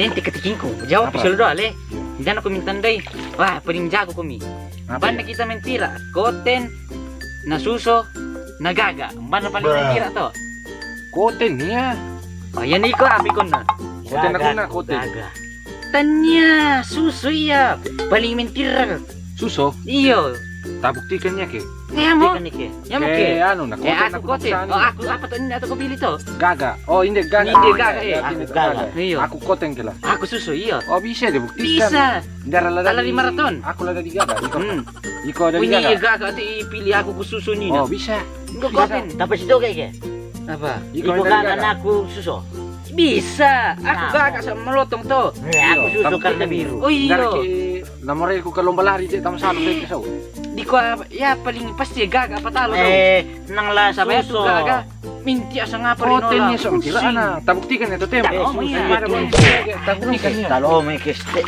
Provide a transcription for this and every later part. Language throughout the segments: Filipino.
Din tika-tikingku. Jawab sila doa le. Diyan ako mintandai. Wah, paling jago kami. Ban na kita mentira. Koten, nasuso, nagaga. Ban na paling mentira to. Koten niya. Oh, yan iko abi ko na. Koten ako na, koten. Gaga. Tanya, suso iya. Paling mentira. Suso, Iyo. tabuktikan niya ke. Kaya mo? Ya mo ke. Ano na, koten Aku koten. Oh, aku apa to ini atau ko bili to? Gaga. Oh, hindi gaga. Hindi gaga, Aku gaga. Iyo. Aku koten kila. Aku suso iyo. Oh, bisa dibuktikan. Bisa. Ndara Ala di maraton. Aku lada di gaga. Iko ada Oh, di ini gaga. gaga ati ipili aku ku suso ni. Oh, bisa. Enggak koten. Dapat situ kayak Apa? Iko Iko ada di kan gaga. aku susu. Bisa. Aku Nah. gaga sama melotong to. Aku susu Tapi karena kan- biru. Oh Ndara iyo. ke nomor aku ke lomba lari dia tamu satu saya kesau. Di ko ya paling pasti gaga patalo daw. Nang lah Sabi ito susu. gaga. Minti asa nga pa rin Koten niya ola. so kila ana. Tabuktikan ito tem. Oh, iya. Tabuktikan niya. Kalau may kiste.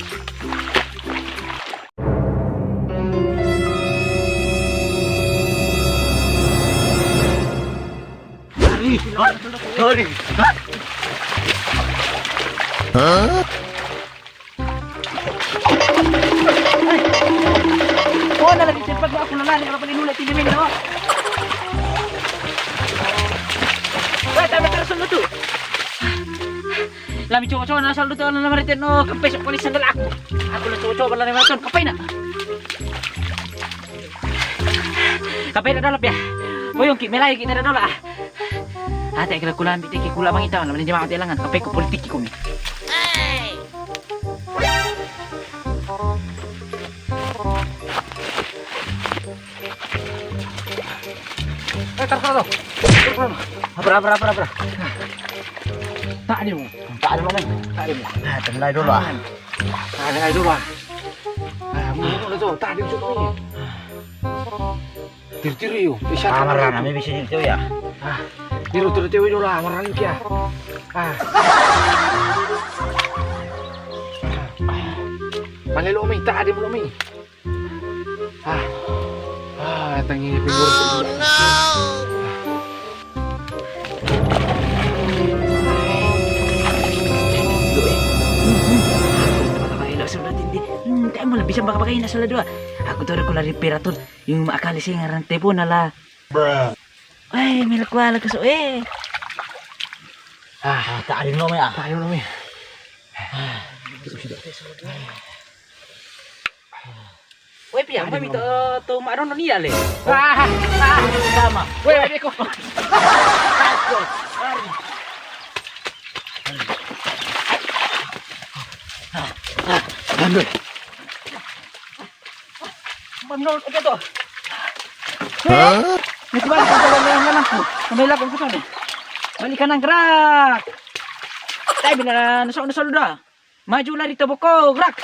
Sorry. Oh, nalagi sipag mo ako nalani ka palinulat tinimin no. Wait, tayo terus lu tuh. Lami coba-coba na saldo to na maritin no, kapay sa polis sandal ako. Ako na coba-coba na maritin, kapay na. Kapay na dalap ya. Boyong ki melay kita na dala. Ate kila kulan bitiki kula mangita na di mati langan kapay ko politiki ko mi. Tarkalo. Apa. Tak ada mo. Tak ada mana. Tak ada mo. Temlai dulu ah. Ada ay dulu. Mo na to, tak ada mo ni. Tir-tir yo. Isa Amaran kami bisa itu ya. Tiro-tiro tewe dulu amaran kya. Malelo mi, tak ada mo mi. Tangi figur. Tayo mo lang, bisang baka pakain na sila dua. Ako to ko lari piraton. Yung maakali siya nga rante po nala. Ay, may lakwala ka so Tak ada nomor ya. Tak ada mo mi. Weh, piyang mo mito to maaron na niya le. Sama. Weh, weh ko. Andoi. Manol, oke to. Hah? Ito ba ang pagkawalan ko? Kamay lang ko to. Balik ka ng gerak. Tayo bila nasa luda. Maju lah dito boko, gerak.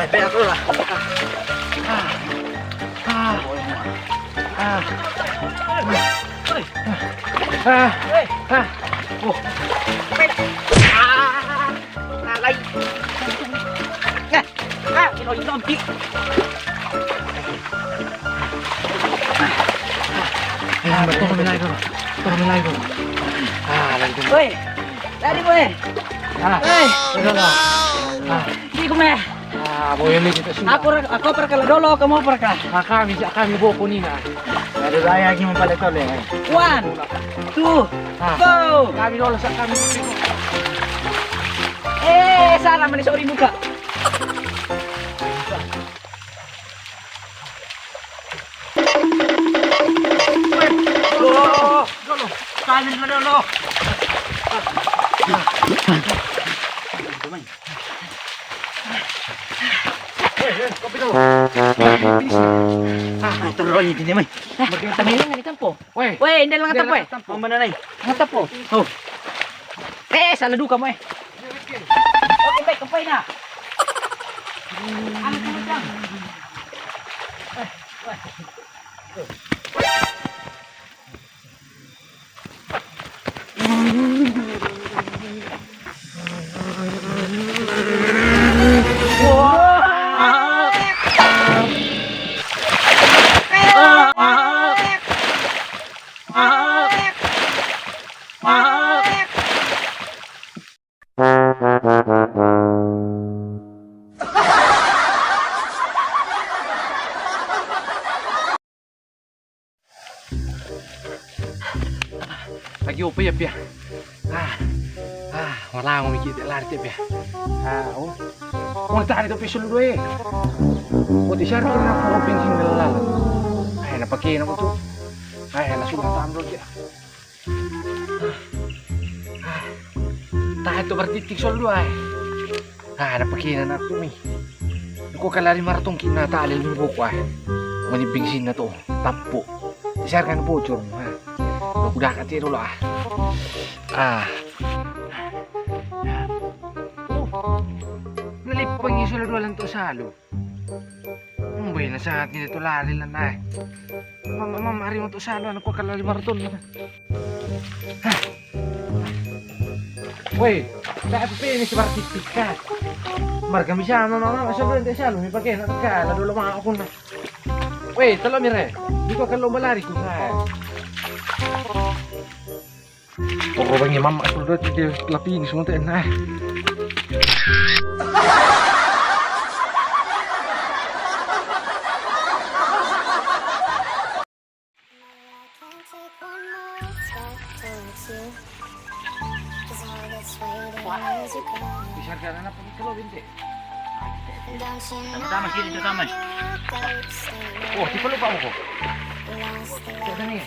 Biar aku lah. Alay. Pinoy zombie. Woi, lari woi. Woi, hindi ko me. Boleh ni kita sini. Ako para kala dolo, kamu para ka. Kami kami bawa kunina. Ada raya lagi membalik kau leh. 1, 2, go. Kami dulu sa kami. Salah manis ori muka. Dolo. Kami dulu. Terus ini mai. bagian Tamihin nga itampo. Weh. Weh, hindi lang nga tampo eh. Mana nay? Ang tampo. Oh. Salado ka mo eh. Okay, baik, kampay na. Ano ka mo dyan? Lagi apa ya, Pia? Wala akong mikita lari tiap ya. Oh. Kung tahan ito piso ludo eh. O di siya rin na puro bensin nalala. Ay, napakihin ako to. Ay, nasulat ang road ya. Tahan ito bertitik soldo ay. Napakihin na ako eh. Ako kalari maratong kinatalil ng buko ay. Manibingsin na to. Tampo. Di siya rin po, churong. Udah katiro lah. Nalipang yung sulod walang to salo. Boy, nasa atin ito lari lang na eh. Mamari mo to salo. Ano ko kalali maraton. Boy, dahil pa pinis artistik ka. Marga mi siya, mama, masyado hindi salo. May pagkain na ka, lalo lang ako na. Boy, talo mire. Di ko kalau malari ko ka. Pokoknya mama aku udah dia lapi ini semua nah. Bisa karena apa kalau binti? Tama sini tu tama. Oh, tipe lupa aku. Ada nih.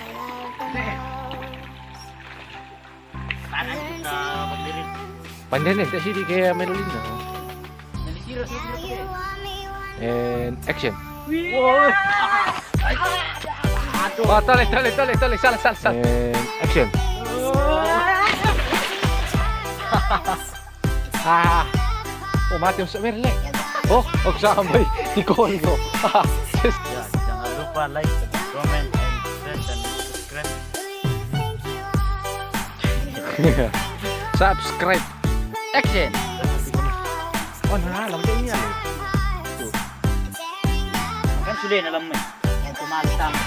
Kanan kita berdiri. Pandan tak sih kayak Merlina. Jadi siro siro. And action. Woi. Oh, tali, salah. And action. Oh, mati usah Merlin. Oh, sampai di call ko. Ya, jangan lupa like, comment, and share dan subscribe. Subscribe. Action. Oh, nah, alam din niya. Kan sudah dalam kumalit tamat